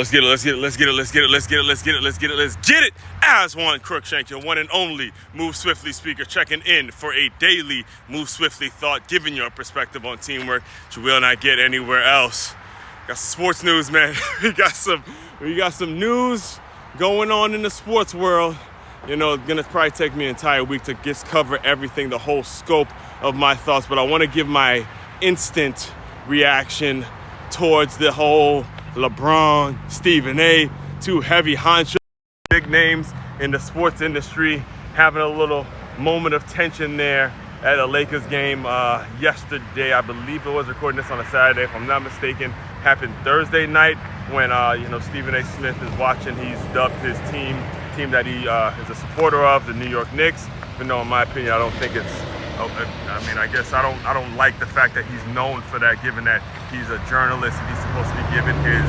Let's get it. As one Crookshank, your one and only Move Swiftly speaker, checking in for a daily Move Swiftly thought, giving your perspective on teamwork, which you will not get anywhere else. Got some sports news, man. we got some news going on in the sports world. You know, it's gonna probably take me an entire week to just cover everything, the whole scope of my thoughts, but I want to give my instant reaction towards the whole LeBron, Stephen A, two heavy honcho, big names in the sports industry, having a little moment of tension there at a Lakers game yesterday. I believe it was recording this on a Saturday, if I'm not mistaken. Happened Thursday night when Stephen A. Smith is watching. He's dubbed his team that he is a supporter of, the New York Knicks. Even though, in my opinion, I don't think it's. I guess I don't like the fact that he's known for that, given that he's a journalist and he's supposed to be giving his,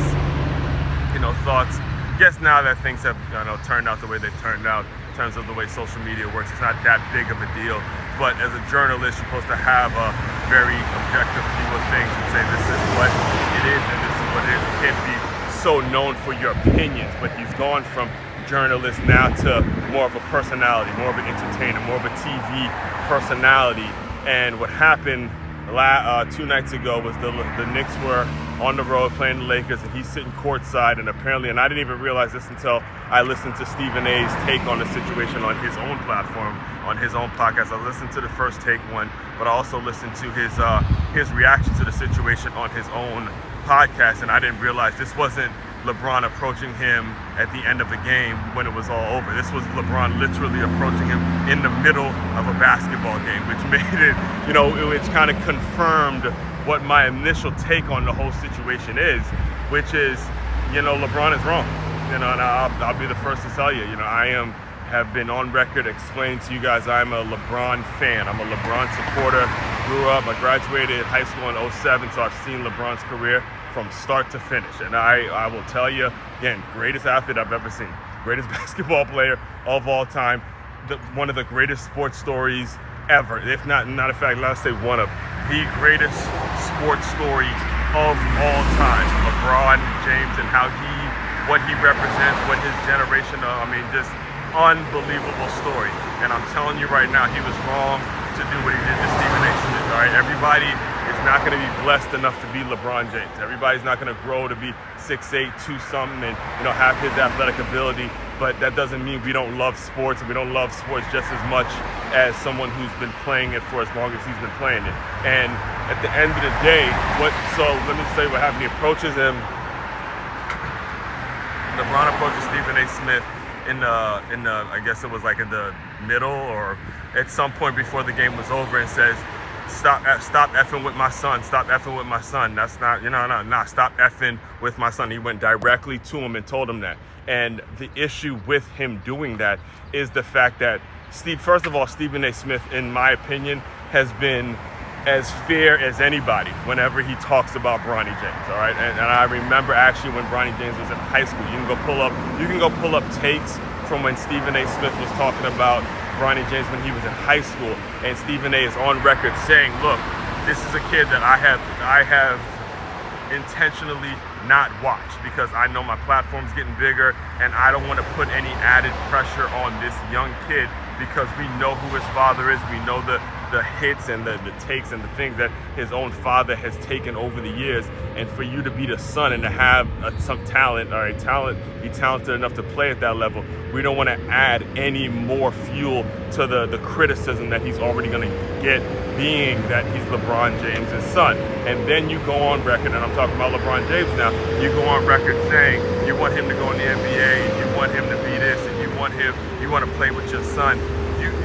thoughts. I guess now that things have, turned out the way they've turned out in terms of the way social media works, it's not that big of a deal. But as a journalist, you're supposed to have a very objective view of things and say this is what it is and this is what it is. You can't be so known for your opinions. But he's gone from journalist now to more of a personality, more of an entertainer, more of a TV personality. And what happened 2 nights ago was the Knicks were on the road playing the Lakers, and he's sitting courtside, and apparently, and I didn't even realize this until I listened to Stephen A's take on the situation on his own platform, on his own podcast. I listened to the First Take one, but I also listened to his reaction to the situation on his own podcast, and I didn't realize this wasn't LeBron approaching him at the end of the game when it was all over. This was LeBron literally approaching him in the middle of a basketball game, which made it, which kind of confirmed what my initial take on the whole situation is, which is, LeBron is wrong. And I'll be the first to tell you, have been on record explaining to you guys I'm a LeBron fan. I'm a LeBron supporter. I graduated high school in 2007, so I've seen LeBron's career from start to finish. And I will tell you, again, greatest athlete I've ever seen. Greatest basketball player of all time. One of the greatest sports stories ever. If not a fact, let's say one of the greatest sports stories of all time. LeBron James and what he represents, what his generation, just unbelievable story. And I'm telling you right now, he was wrong to do what he did to Stephen A. Smith. All right, everybody is not going to be blessed enough to be LeBron James. Everybody's not going to grow to be 6'8", 2-something, and have his athletic ability. But that doesn't mean we don't love sports, and we don't love sports just as much as someone who's been playing it for as long as he's been playing it. And at the end of the day, so let me say what happened. He approaches him. LeBron approaches Stephen A. Smith in the I guess it was like in the middle or at some point before the game was over, and says, stop effing with my son. Stop effing with my son. That's not, stop effing with my son. He went directly to him and told him that. And the issue with him doing that is the fact that first of all, Stephen A. Smith, in my opinion, has been as fair as anybody whenever he talks about Bronny James, all right? And I remember actually when Bronny James was in high school, you can go pull up takes from when Stephen A. Smith was talking about Bronny James when he was in high school, and Stephen A. is on record saying, look, this is a kid that I have intentionally not watched because I know my platform's getting bigger, and I don't want to put any added pressure on this young kid because we know who his father is. We know the hits and the takes and the things that his own father has taken over the years. And for you to be the son and to have some talent, be talented enough to play at that level, we don't want to add any more fuel to the criticism that he's already going to get, being that he's LeBron James' son. And then you go on record, and I'm talking about LeBron James now, you go on record saying you want him to go in the NBA, and you want him to be this, and you want to play with your son.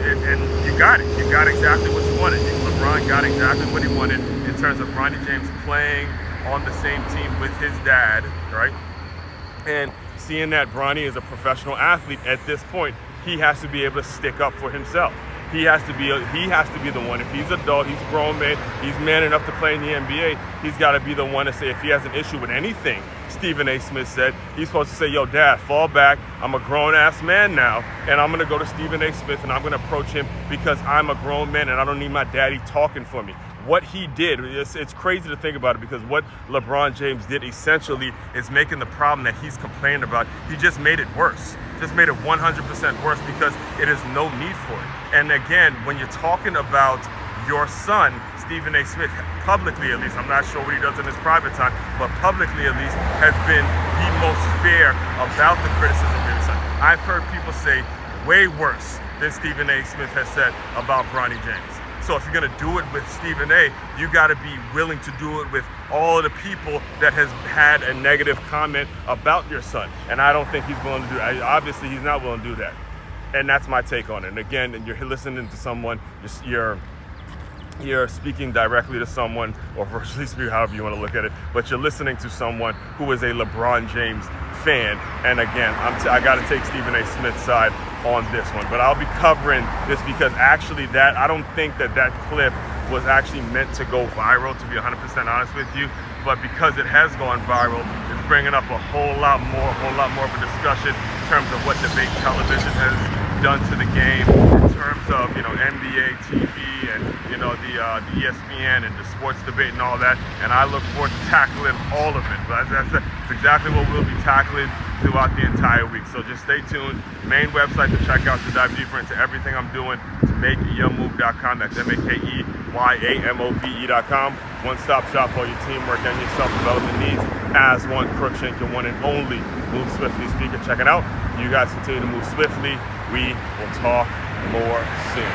And you got it. You got exactly what you wanted. LeBron got exactly what he wanted in terms of Bronny James playing on the same team with his dad, right? And seeing that Bronny is a professional athlete at this point, he has to be able to stick up for himself. He has to be the one. If he's an adult, he's a grown man, he's man enough to play in the NBA, he's got to be the one to say if he has an issue with anything Stephen A. Smith said, he's supposed to say, yo, Dad, fall back. I'm a grown-ass man now, and I'm going to go to Stephen A. Smith, and I'm going to approach him because I'm a grown man, and I don't need my daddy talking for me. what he did, it's crazy to think about it, because what LeBron James did essentially is making the problem that he's complaining about, he just made it worse. Just made it 100% worse, because it is no need for it. And again, when you're talking about your son, Stephen A. Smith, publicly at least, I'm not sure what he does in his private time, but publicly at least, has been the most fair about the criticism of his son. I've heard people say way worse than Stephen A. Smith has said about Bronny James. So if you're going to do it with Stephen A., you got to be willing to do it with all of the people that has had a negative comment about your son. And I don't think he's willing to do that. Obviously, he's not willing to do that. And that's my take on it. And again, you're listening to someone, you're speaking directly to someone, or virtually speaking, however you want to look at it, but you're listening to someone who is a LeBron James fan. And again, I got to take Stephen A. Smith's side on this one, but I'll be covering this because actually I don't think that clip was actually meant to go viral, to be 100% honest with you, but because it has gone viral, it's bringing up a whole lot more of a discussion in terms of what debate television has done to the game, in terms of, NBA TV and, the ESPN and the sports debate and all that. And I look forward to tackling all of it. But that's exactly what we'll be tackling throughout the entire week. So just stay tuned. Main website to check out to dive deeper into everything I'm doing to makeyourmove.com. That's MakeYaMove.com. One-stop shop for your teamwork and your self-development needs. As one, Crookshank, your one and only Move Swiftly speaker. Check it out. You guys continue to move swiftly. We will talk more soon.